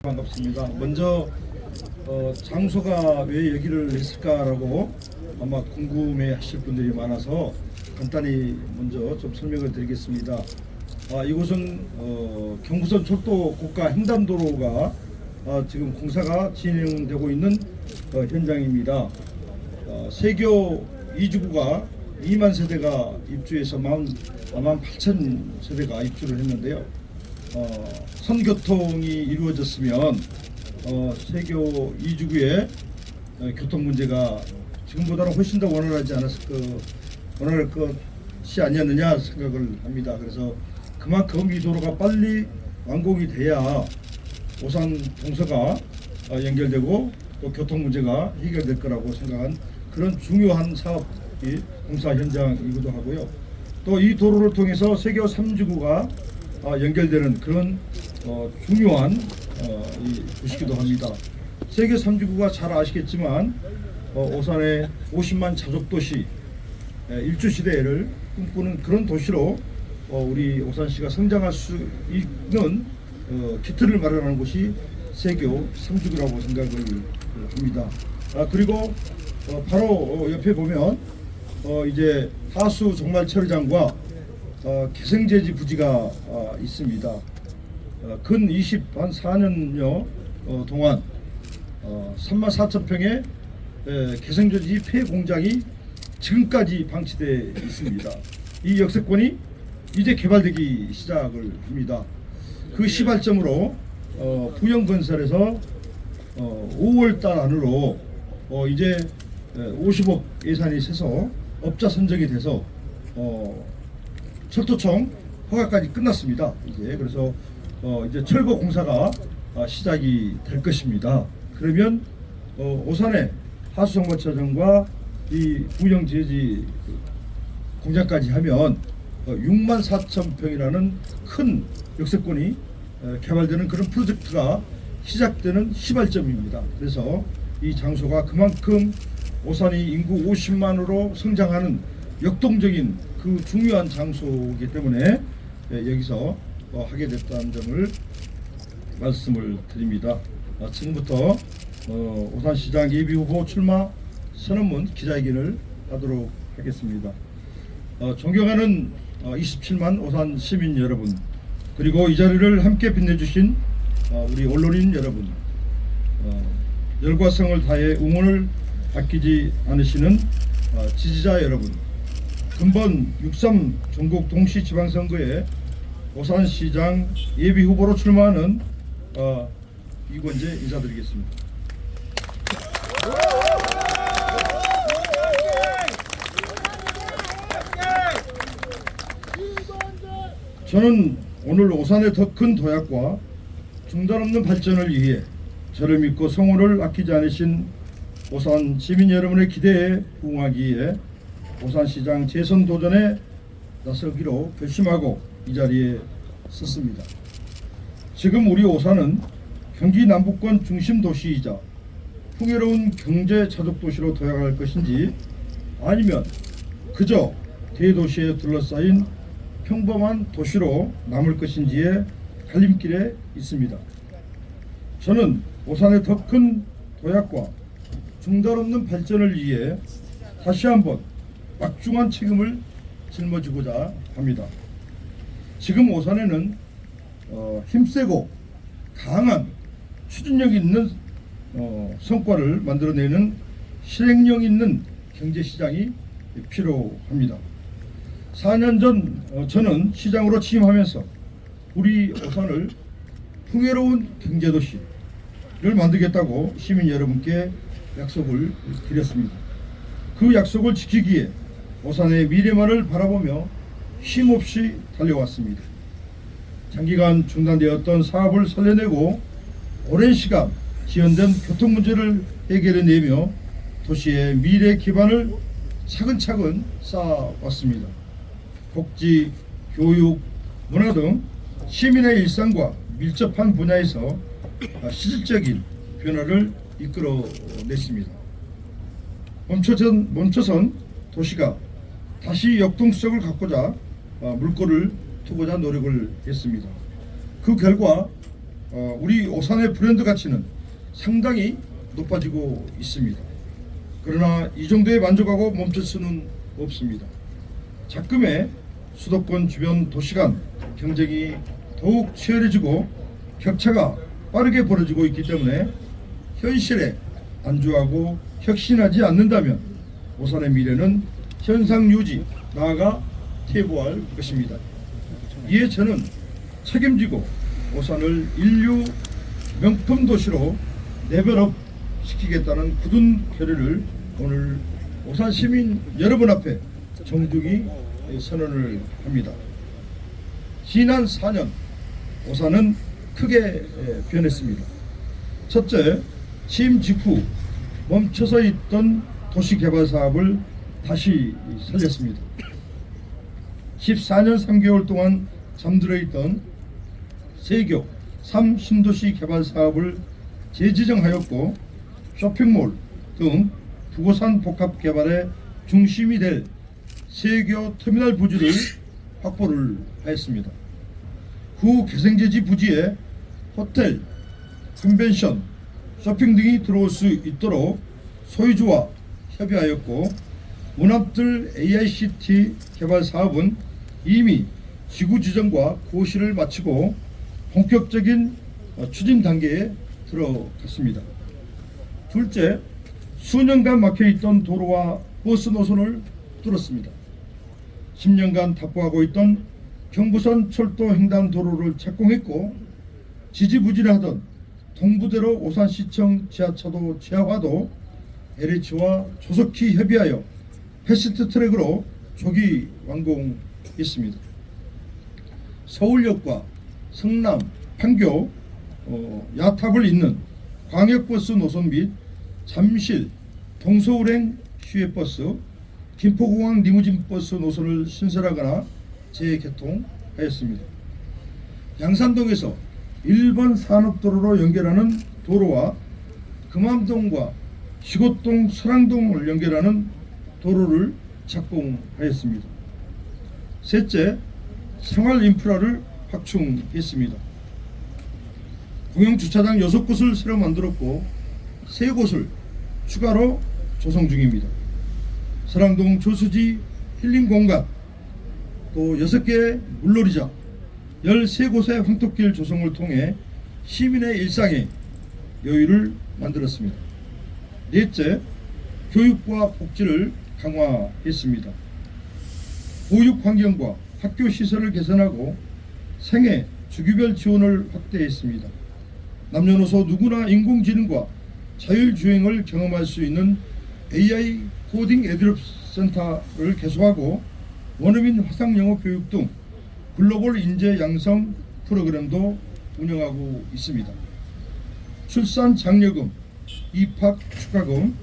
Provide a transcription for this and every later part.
반갑습니다. 먼저 장소가 왜 여기를 했을까라고 아마 궁금해하실 분들이 많아서 간단히 먼저 좀 설명을 드리겠습니다. 이곳은 경부선 철도 고가 횡단도로가 지금 공사가 진행되고 있는 현장입니다. 세교 2주구가 2만 세대가 입주해서 18,000 세대가 입주를 했는데요. 선교통이 이루어졌으면 세교 2주구의 교통 문제가 지금보다는 훨씬 더 원활할 것이 아니었느냐 생각을 합니다. 그래서 그만큼 이 도로가 빨리 완공이 돼야 오산 동서가 연결되고 또 교통 문제가 해결될 거라고 생각한 그런 중요한 사업이 공사 현장이기도 하고요. 또 이 도로를 통해서 세교 3주구가 연결되는 그런 중요한 이 도시기도 합니다. 세계 3주구가 잘 아시겠지만 오산의 50만 자족도시 일주시대를 꿈꾸는 그런 도시로 우리 오산시가 성장할 수 있는 기틀을 마련하는 곳이 세교 3주구라고 생각을 합니다. 그리고 바로 옆에 보면 이제 하수 정말 처리장과 개성제지 부지가 있습니다. 근 24년여 동안 34,000평의 개성제지 폐공장이 지금까지 방치되어 있습니다. 이 역세권이 이제 개발되기 시작을 합니다. 그 시발점으로 부영건설에서 5월달 안으로 이제 50억 예산이 세서 업자 선정이 돼서 철도청 허가까지 끝났습니다. 이제 그래서 이제 철거 공사가 시작이 될 것입니다. 그러면 오산의 하수정보차장과 이 부영제지 공장까지 하면 64,000평이라는 큰 역세권이 개발되는 그런 프로젝트가 시작되는 시발점입니다. 그래서 이 장소가 그만큼 오산이 인구 50만으로 성장하는 역동적인 그 중요한 장소이기 때문에 여기서 하게 됐다는 점을 말씀을 드립니다. 지금부터 오산시장 예비후보 출마 선언문 기자회견을 하도록 하겠습니다. 존경하는 27만 오산 시민 여러분, 그리고 이 자리를 함께 빛내주신 우리 언론인 여러분, 열과 성을 다해 응원을 아끼지 않으시는 지지자 여러분, 금번 6.3 전국 동시지방선거에 오산시장 예비후보로 출마하는 이권재 인사드리겠습니다. 저는 오늘 오산의 더 큰 도약과 중단 없는 발전을 위해 저를 믿고 성원을 아끼지 않으신 오산 시민 여러분의 기대에 부응하기 위해 오산시장 재선 도전에 나서기로 결심하고 이 자리에 섰습니다. 지금 우리 오산은 경기 남부권 중심 도시이자 풍요로운 경제 자족 도시로 도약할 것인지 아니면 그저 대도시에 둘러싸인 평범한 도시로 남을 것인지의 갈림길에 있습니다. 저는 오산의 더 큰 도약과 중단 없는 발전을 위해 다시 한번 막중한 책임을 짊어지고자 합니다. 지금 오산에는 힘세고 강한 추진력 있는 성과를 만들어내는 실행력 있는 경제시장이 필요합니다. 4년 전 저는 시장으로 취임하면서 우리 오산을 풍요로운 경제도시를 만들겠다고 시민 여러분께 약속을 드렸습니다. 그 약속을 지키기에 오산의 미래만을 바라보며 쉼없이 달려왔습니다. 장기간 중단되었던 사업을 살려내고 오랜 시간 지연된 교통 문제를 해결해내며 도시의 미래 기반을 차근차근 쌓아왔습니다. 복지, 교육, 문화 등 시민의 일상과 밀접한 분야에서 실질적인 변화를 이끌어냈습니다. 멈춰선 도시가 다시 역동성을 갖고자 물꼬를 두고자 노력을 했습니다. 그 결과 우리 오산의 브랜드 가치는 상당히 높아지고 있습니다. 그러나 이 정도에 만족하고 멈출 수는 없습니다. 작금의 수도권 주변 도시 간 경쟁이 더욱 치열해지고 격차가 빠르게 벌어지고 있기 때문에 현실에 안주하고 혁신하지 않는다면 오산의 미래는 현상 유지, 나아가 퇴보할 것입니다. 이에 저는 책임지고 오산을 인류 명품 도시로 레벨업 시키겠다는 굳은 결의를 오늘 오산 시민 여러분 앞에 정중히 선언을 합니다. 지난 4년 오산은 크게 변했습니다. 첫째, 취임 직후 멈춰서 있던 도시개발 사업을 다시 살렸습니다. 14년 3개월 동안 잠들어 있던 세교 3신도시 개발 사업을 재지정하였고, 쇼핑몰 등 부고산 복합 개발의 중심이 될 세교 터미널 부지를 확보를 하였습니다. 후 개성제지 부지에 호텔, 컨벤션, 쇼핑 등이 들어올 수 있도록 소유주와 협의하였고, 문합들 AICT 개발 사업은 이미 지구 지정과 고시를 마치고 본격적인 추진 단계에 들어갔습니다. 둘째, 수년간 막혀있던 도로와 버스 노선을 뚫었습니다. 10년간 답보하고 있던 경부선 철도 횡단도로를 착공했고, 지지부진하던 동부대로 오산시청 지하차도 지하화도 LH와 조속히 협의하여 패스트트랙으로 조기 완공했습니다. 서울역과 성남, 판교, 야탑을 잇는 광역버스 노선 및 잠실, 동서울행 시외버스, 김포공항 리무진버스 노선을 신설하거나 재개통하였습니다. 양산동에서 1번 산업도로로 연결하는 도로와 금암동과 시곡동, 설항동을 연결하는 도로를 착공하였습니다. 셋째, 생활인프라를 확충했습니다. 공영주차장 6곳을 새로 만들었고 3곳을 추가로 조성 중입니다. 설항동 저수지 힐링공간, 또 6개의 물놀이장, 13곳의 황토길 조성을 통해 시민의 일상에 여유를 만들었습니다. 넷째, 교육과 복지를 강화했습니다. 보육 환경과 학교 시설을 개선하고 생애, 주기별 지원을 확대했습니다. 남녀노소 누구나 인공지능과 자율주행을 경험할 수 있는 AI 코딩 애드롭 센터를 개소하고 원어민 화상영어 교육 등 글로벌 인재 양성 프로그램도 운영하고 있습니다. 출산 장려금, 입학 축하금,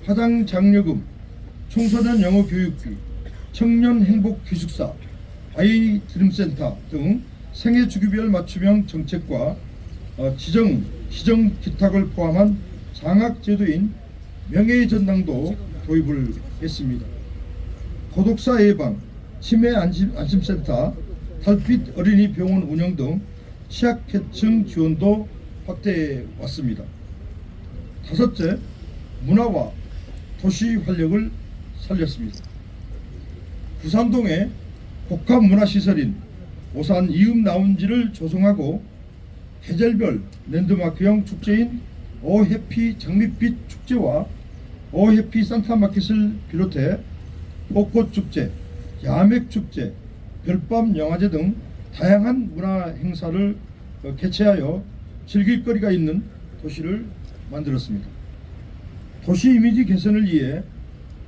화장 장려금, 청소년 영어 교육비, 청년 행복 기숙사, 아이 드림센터 등 생애 주기별 맞춤형 정책과 지정 기탁을 포함한 장학 제도인 명예의 전당도 도입을 했습니다. 고독사 예방, 치매 안심센터, 달빛 어린이 병원 운영 등 취약계층 지원도 확대해 왔습니다. 다섯째, 문화와 도시 활력을 살렸습니다. 부산동에 복합 문화시설인 오산 이음라운지를 조성하고 계절별 랜드마크형 축제인 오해피 장밋빛 축제와 오해피 산타마켓을 비롯해 벚꽃축제, 야맥축제, 별밤 영화제 등 다양한 문화 행사를 개최하여 즐길거리가 있는 도시를 만들었습니다. 도시 이미지 개선을 위해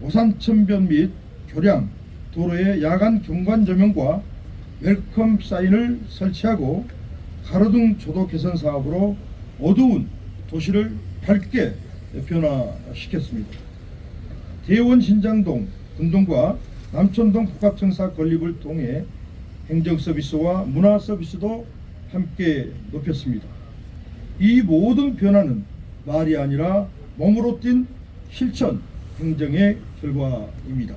오산천변 및 교량, 도로에 야간 경관 조명과 웰컴 사인을 설치하고 가로등 조도 개선 사업으로 어두운 도시를 밝게 변화시켰습니다. 대원 신장동 분동과 남천동 복합청사 건립을 통해 행정 서비스와 문화 서비스도 함께 높였습니다. 이 모든 변화는 말이 아니라 몸으로 뛴 실천 행정의 결과입니다.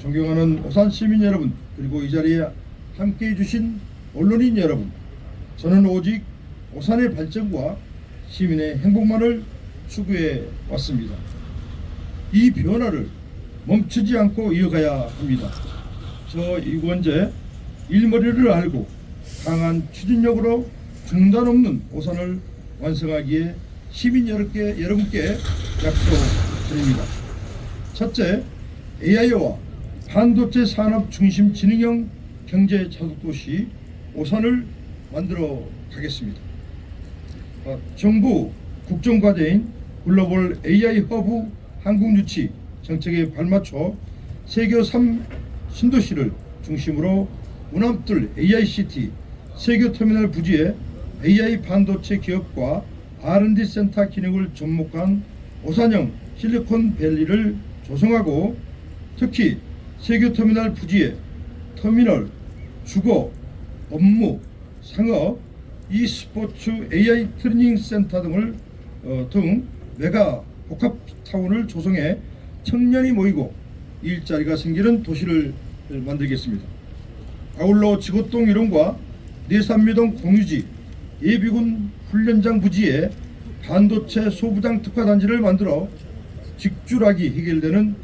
존경하는 오산 시민 여러분, 그리고 이 자리에 함께해 주신 언론인 여러분, 저는 오직 오산의 발전과 시민의 행복만을 추구해 왔습니다. 이 변화를 멈추지 않고 이어가야 합니다. 저 이권재 일머리를 알고 강한 추진력으로 중단 없는 오산을 완성하기에 시민 여러분께 약속드립니다. 첫째, AI와 반도체 산업 중심 지능형 경제 자국도시 오산을 만들어 가겠습니다. 정부 국정과제인 글로벌 AI 허브 한국 유치 정책에 발맞춰 세계 3 신도시를 중심으로 우남뜰 AICT 세계 터미널 부지에 AI 반도체 기업과 R&D 센터 기능을 접목한 오산형 실리콘밸리를 조성하고, 특히 세계 터미널 부지에 터미널, 주거, 업무, 상업, e스포츠, AI 트레이닝 센터 등을 등 메가 복합타운을 조성해 청년이 모이고 일자리가 생기는 도시를 만들겠습니다. 아울러 지곡동 일원과 내산미동 공유지 예비군 훈련장 부지에 반도체 소부장 특화단지를 만들어 직주락이 해결되는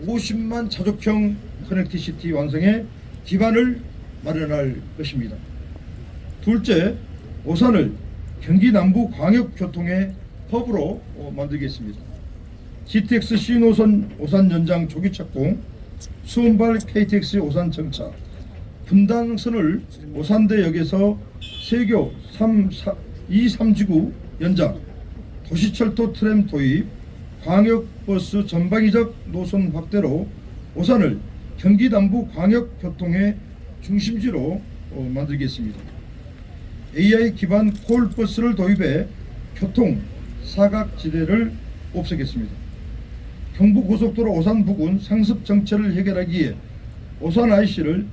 50만 자족형 커넥티시티 완성에 기반을 마련할 것입니다. 둘째, 오산을 경기 남부 광역교통의 허브로 만들겠습니다. GTX C노선 오산 연장 조기 착공, 수원발 KTX 오산 정차, 분당선을 오산대역에서 세교 2-3지구 연장, 도시철도 트램 도입, 광역버스 전방위적 노선 확대로 오산을 경기 남부 광역교통의 중심지로 만들겠습니다. AI 기반 콜버스를 도입해 교통 사각지대를 없애겠습니다. 경부고속도로 오산 부근 상습 정체를 해결하기에 오산 IC를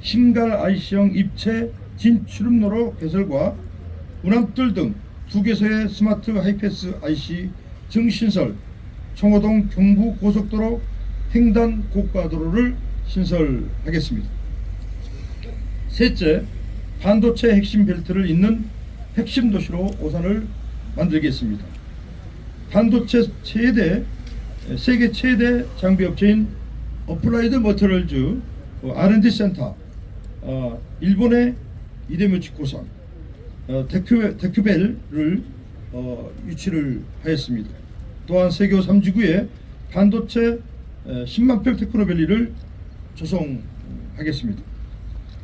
신갈 IC형 입체 진출입로로 개설과 우남뜰 등 2개소의 스마트 하이패스 IC 증신설, 청호동 경부고속도로 횡단 고가도로를 신설하겠습니다. 셋째, 반도체 핵심 벨트를 잇는 핵심 도시로 오산을 만들겠습니다. 반도체 세계 최대 장비 업체인 어플라이드 머티리얼즈 R&D 센터, 일본의 이데미치코산 데큐벨을 유치를 하였습니다. 또한 세계 3지구에 반도체 10만평 테크노밸리를 조성하겠습니다.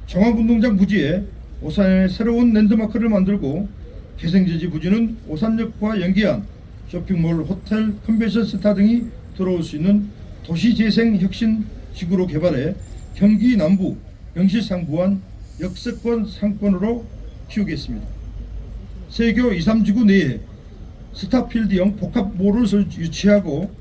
정화운동장 부지에 오산의 새로운 랜드마크를 만들고, 개성지지 부지는 오산역과 연계한 쇼핑몰, 호텔, 컨벤션 센터 등이 들어올 수 있는 도시재생 혁신 지구로 개발해 경기 남부 명실상부한 역세권 상권으로 키우겠습니다. 세교 2-3지구 내에 스타필드형 복합몰을 유치하고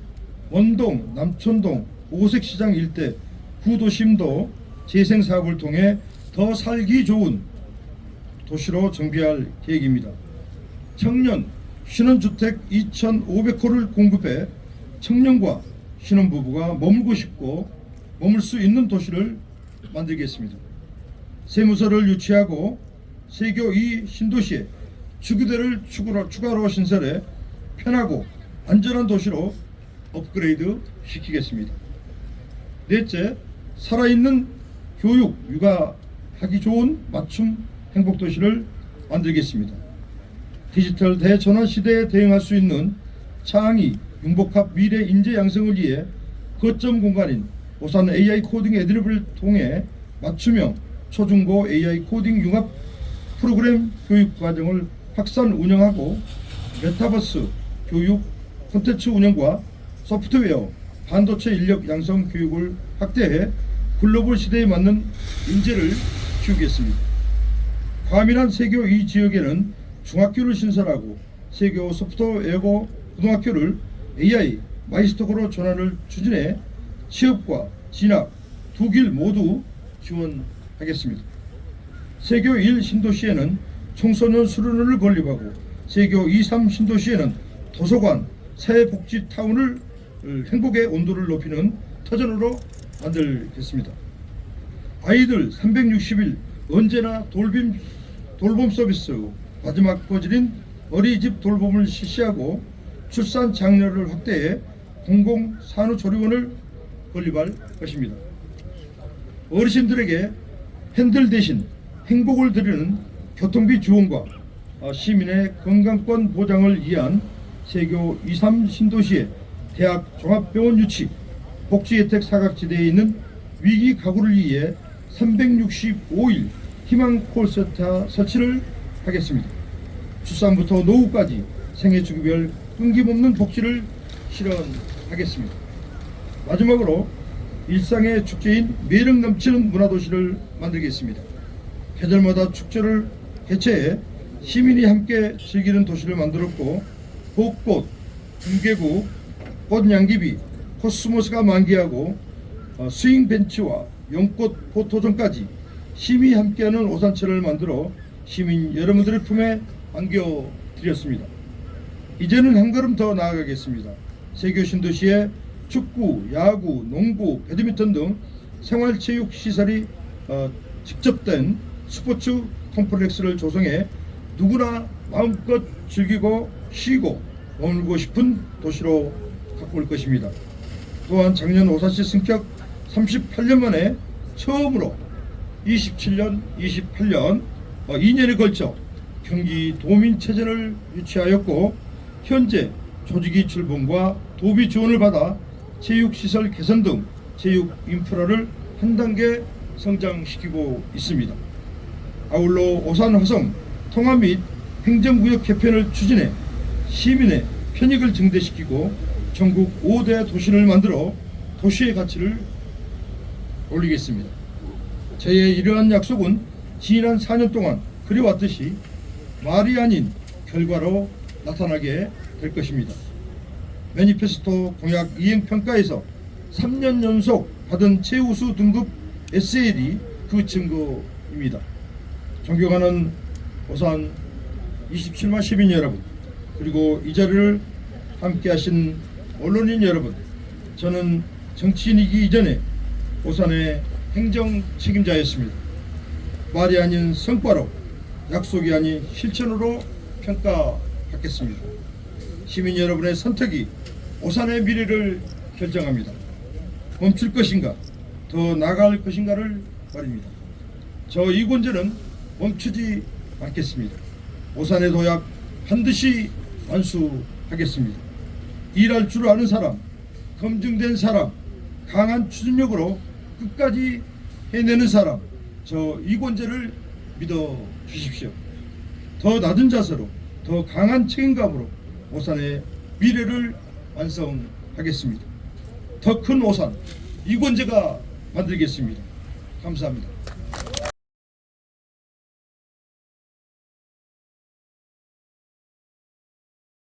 원동, 남촌동, 오색시장 일대 구도심도 재생사업을 통해 더 살기 좋은 도시로 정비할 계획입니다. 청년 신혼주택 2,500호를 공급해 청년과 신혼부부가 머물고 싶고 머물 수 있는 도시를 만들겠습니다. 세무서를 유치하고 세교 2 신도시에 주교대를 추가로 신설해 편하고 안전한 도시로 업그레이드 시키겠습니다. 넷째, 살아있는 교육, 육아하기 좋은 맞춤 행복도시를 만들겠습니다. 디지털 대전환 시대에 대응할 수 있는 창의, 융복합 미래 인재 양성을 위해 거점 공간인 오산 AI 코딩 애드립을 통해 맞춤형 초중고 AI 코딩 융합 프로그램 교육 과정을 확산 운영하고, 메타버스 교육 콘텐츠 운영과 소프트웨어, 반도체 인력 양성 교육을 확대해 글로벌 시대에 맞는 인재를 키우겠습니다. 과민한 세교 2 지역에는 중학교를 신설하고 세교 소프트웨어 고등학교를 AI 마이스터고로 전환을 추진해 취업과 진학 두 길 모두 지원하겠습니다. 세교 1 신도시에는 청소년 수련회를 건립하고 세교 2, 3 신도시에는 도서관, 사회복지타운을 행복의 온도를 높이는 터전으로 만들겠습니다. 아이들 360일 언제나 돌봄 서비스 마지막 거질인 어린이집 돌봄을 실시하고 출산 장려를 확대해 공공산후조리원을 건립할 것입니다. 어르신들에게 핸들 대신 행복을 드리는 교통비 지원과 시민의 건강권 보장을 위한 세교 2.3 신도시의 대학 종합병원 유치, 복지혜택 사각지대에 있는 위기 가구를 위해 365일 희망 콜센터 설치를 하겠습니다. 출산부터 노후까지 생애 주기별 끊김없는 복지를 실현하겠습니다. 마지막으로 일상의 축제인 매력 넘치는 문화도시를 만들겠습니다. 계절마다 축제를 개최해 시민이 함께 즐기는 도시를 만들었고, 벚꽃, 금계구, 꽃양귀비, 코스모스가 만개하고 스윙 벤치와 연꽃 포토존까지 시민이 함께하는 오산철을 만들어 시민 여러분들의 품에 안겨드렸습니다. 이제는 한 걸음 더 나아가겠습니다. 세교 신도시에 축구, 야구, 농구, 배드민턴 등 생활체육 시설이 직접된 스포츠 콤플렉스를 조성해 누구나 마음껏 즐기고 쉬고 머물고 싶은 도시로 가꿀 것입니다. 또한 작년 오산시 승격 38년 만에 처음으로 27년, 28년 2년에 걸쳐 경기 도민체제를 유치하였고, 현재 조직이 출범과 도비 지원을 받아 체육시설 개선 등 체육 인프라를 한 단계 성장시키고 있습니다. 아울러 오산 화성 통합 및 행정구역 개편을 추진해 시민의 편익을 증대시키고 전국 5대 도시를 만들어 도시의 가치를 올리겠습니다. 저의 이러한 약속은 지난 4년 동안 그려왔듯이 말이 아닌 결과로 나타나게 될 것입니다. 매니페스토 공약 이행평가에서 3년 연속 받은 최우수 등급 SL이 그 증거입니다. 존경하는 오산 27만 시민 여러분, 그리고 이 자리를 함께 하신 언론인 여러분, 저는 정치인이기 이전에 오산의 행정 책임자였습니다. 말이 아닌 성과로, 약속이 아닌 실천으로 평가받겠습니다. 시민 여러분의 선택이 오산의 미래를 결정합니다. 멈출 것인가, 더 나아갈 것인가를 말입니다. 저 이곤재는 멈추지 않겠습니다. 오산의 도약 반드시 완수하겠습니다. 일할 줄 아는 사람, 검증된 사람, 강한 추진력으로 끝까지 해내는 사람, 저 이곤재를 믿어 주십시오. 더 낮은 자세로, 더 강한 책임감으로 오산의 미래를 완성하겠습니다. 더 큰 오산 이곤재가 만들겠습니다. 감사합니다.